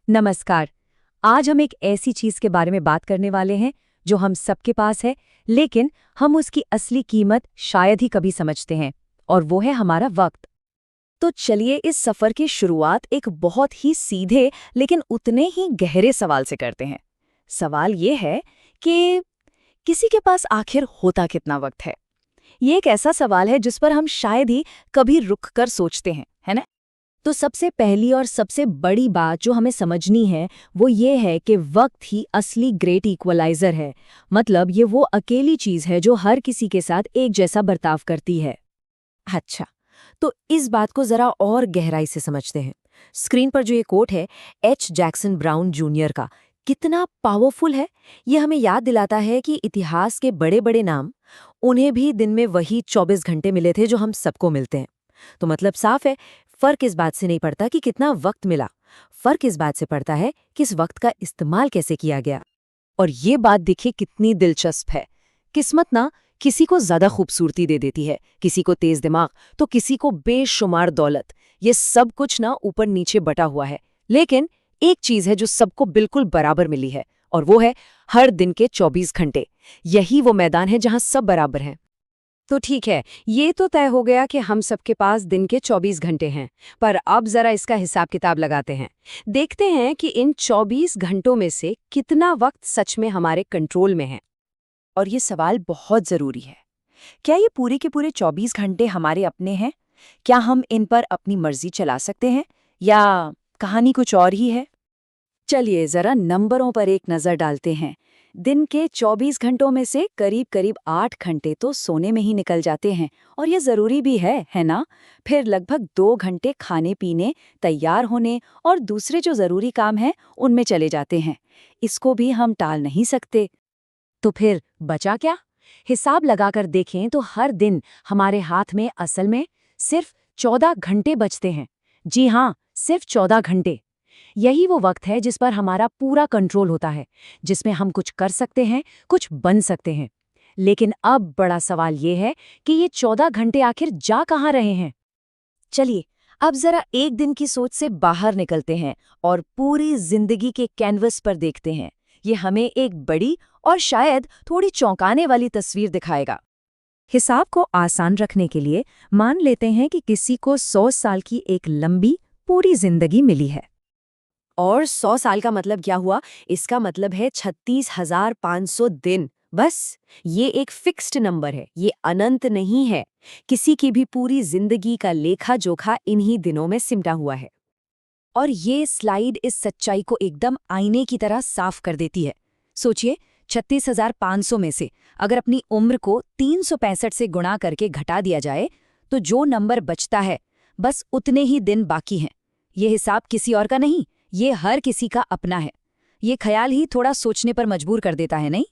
नमस्कार। आज हम एक ऐसी चीज के बारे में बात करने वाले हैं जो हम सबके पास है, लेकिन हम उसकी असली कीमत शायद ही कभी समझते हैं, और वो है हमारा वक्त। तो चलिए इस सफर की शुरुआत एक बहुत ही सीधे लेकिन उतने ही गहरे सवाल से करते हैं। सवाल ये है कि किसी के पास आखिर होता कितना वक्त है? ये एक ऐसा सवाल है जिस पर हम शायद ही कभी रुक कर सोचते हैं, है ना? तो सबसे पहली और सबसे बड़ी बात जो हमें समझनी है वो ये है कि वक्त ही असली ग्रेट इक्वलाइजर है। मतलब ये वो अकेली चीज है जो हर किसी के साथ एक जैसा बर्ताव करती है। अच्छा, तो इस बात को जरा और गहराई से समझते हैं। स्क्रीन पर जो ये कोट है जैक्सन ब्राउन जूनियर का, कितना पावरफुल है। ये हमें याद दिलाता है कि इतिहास के बड़े बड़े नाम, उन्हें भी दिन में वही 24 घंटे मिले थे जो हम सबको मिलते हैं। तो मतलब साफ है, फर्क इस बात से नहीं पड़ता कि कितना वक्त मिला, फर्क इस बात से पड़ता है कि इस वक्त का इस्तेमाल कैसे किया गया। और ये बात देखिए कितनी दिलचस्प है। किस्मत ना किसी को ज्यादा खूबसूरती दे देती है, किसी को तेज दिमाग, तो किसी को बेशुमार दौलत। ये सब कुछ ना ऊपर नीचे बटा हुआ है, लेकिन एक चीज है जो सबको बिल्कुल बराबर मिली है, और वो है हर दिन के 24 घंटे। यही वो मैदान है जहां सब बराबर हैं। तो ठीक है, ये तो तय हो गया कि हम सबके पास दिन के 24 घंटे हैं। पर अब जरा इसका हिसाब किताब लगाते हैं। देखते हैं कि इन 24 घंटों में से कितना वक्त सच में हमारे कंट्रोल में है। और ये सवाल बहुत जरूरी है। क्या ये पूरे के पूरे 24 घंटे हमारे अपने हैं? क्या हम इन पर अपनी मर्जी चला सकते हैं, या कहानी कुछ और ही है? चलिए जरा नंबरों पर एक नजर डालते हैं। दिन के 24 घंटों में से करीब करीब 8 घंटे तो सोने में ही निकल जाते हैं, और ये जरूरी भी है ना? फिर लगभग 2 घंटे खाने पीने, तैयार होने और दूसरे जो जरूरी काम हैं उनमें चले जाते हैं। इसको भी हम टाल नहीं सकते। तो फिर बचा क्या? हिसाब लगाकर देखें तो हर दिन हमारे हाथ में असल में सिर्फ 14 घंटे बचते हैं। जी हाँ, सिर्फ 14 घंटे। यही वो वक्त है जिस पर हमारा पूरा कंट्रोल होता है, जिसमें हम कुछ कर सकते हैं, कुछ बन सकते हैं। लेकिन अब बड़ा सवाल ये है कि ये 14 घंटे आखिर जा कहाँ रहे हैं? चलिए अब जरा एक दिन की सोच से बाहर निकलते हैं और पूरी जिंदगी के कैनवस पर देखते हैं। ये हमें एक बड़ी और शायद थोड़ी चौंकाने वाली तस्वीर दिखाएगा। हिसाब को आसान रखने के लिए मान लेते हैं कि किसी को 100 साल की एक लंबी पूरी जिंदगी मिली है। और 100 साल का मतलब क्या हुआ? इसका मतलब है 36,500 दिन। बस, ये एक फिक्स्ड नंबर है, ये अनंत नहीं है। किसी की भी पूरी जिंदगी का लेखा जोखा इन्हीं दिनों में सिमटा हुआ है। और ये स्लाइड इस सच्चाई को एकदम आईने की तरह साफ कर देती है। सोचिए, 36,500 में से अगर अपनी उम्र को 365 से गुणा करके घटा दिया जाए तो जो नंबर बचता है, बस उतने ही दिन बाकी हैं। ये हिसाब किसी और का नहीं, ये हर किसी का अपना है। ये ख्याल ही थोड़ा सोचने पर मजबूर कर देता है, नहीं?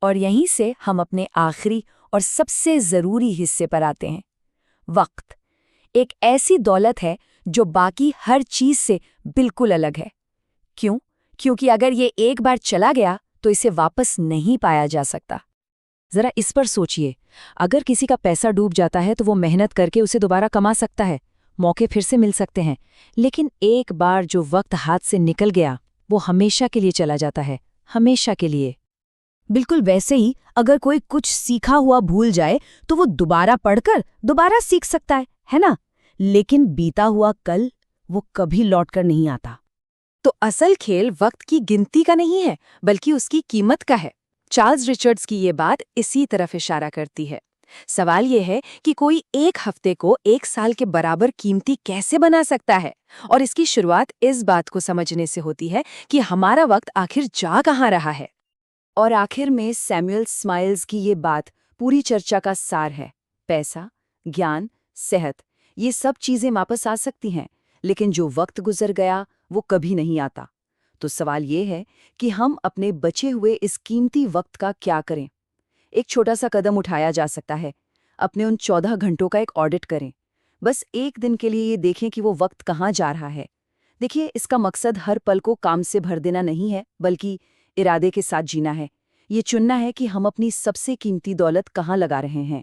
और यहीं से हम अपने आखिरी और सबसे जरूरी हिस्से पर आते हैं। वक्त एक ऐसी दौलत है जो बाकी हर चीज से बिल्कुल अलग है। क्यों? क्योंकि अगर ये एक बार चला गया तो इसे वापस नहीं पाया जा सकता। जरा इस पर सोचिए, अगर किसी का पैसा डूब जाता है तो वो मेहनत करके उसे दोबारा कमा सकता है, मौके फिर से मिल सकते हैं। लेकिन एक बार जो वक्त हाथ से निकल गया, वो हमेशा के लिए चला जाता है, हमेशा के लिए। बिल्कुल वैसे ही अगर कोई कुछ सीखा हुआ भूल जाए तो वो दोबारा पढ़कर दोबारा सीख सकता है ना? लेकिन बीता हुआ कल वो कभी लौटकर नहीं आता। तो असल खेल वक्त की गिनती का नहीं है, बल्कि उसकी कीमत का है। चार्ल्स रिचर्ड्स की ये बात इसी तरफ इशारा करती है। सवाल ये है कि कोई एक हफ्ते को एक साल के बराबर कीमती कैसे बना सकता है? और इसकी शुरुआत इस बात को समझने से होती है कि हमारा वक्त आखिर जा कहाँ रहा है। और आखिर में सैमुअल स्माइल्स की ये बात पूरी चर्चा का सार है। पैसा, ज्ञान, सेहत, ये सब चीजें वापस आ सकती हैं, लेकिन जो वक्त गुजर गया वो कभी नहीं आता। तो सवाल ये है कि हम अपने बचे हुए इस कीमती वक्त का क्या करें? एक छोटा सा कदम उठाया जा सकता है। अपने उन 14 घंटों का एक ऑडिट करें। बस एक दिन के लिए ये देखें कि वो वक्त कहाँ जा रहा है। देखिए, इसका मकसद हर पल को काम से भर देना नहीं है, बल्कि इरादे के साथ जीना है। ये चुनना है कि हम अपनी सबसे कीमती दौलत कहाँ लगा रहे हैं।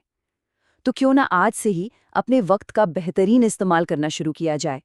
तो क्यों ना आज से ही अपने वक्त का बेहतरीन इस्तेमाल करना शुरू किया जाए।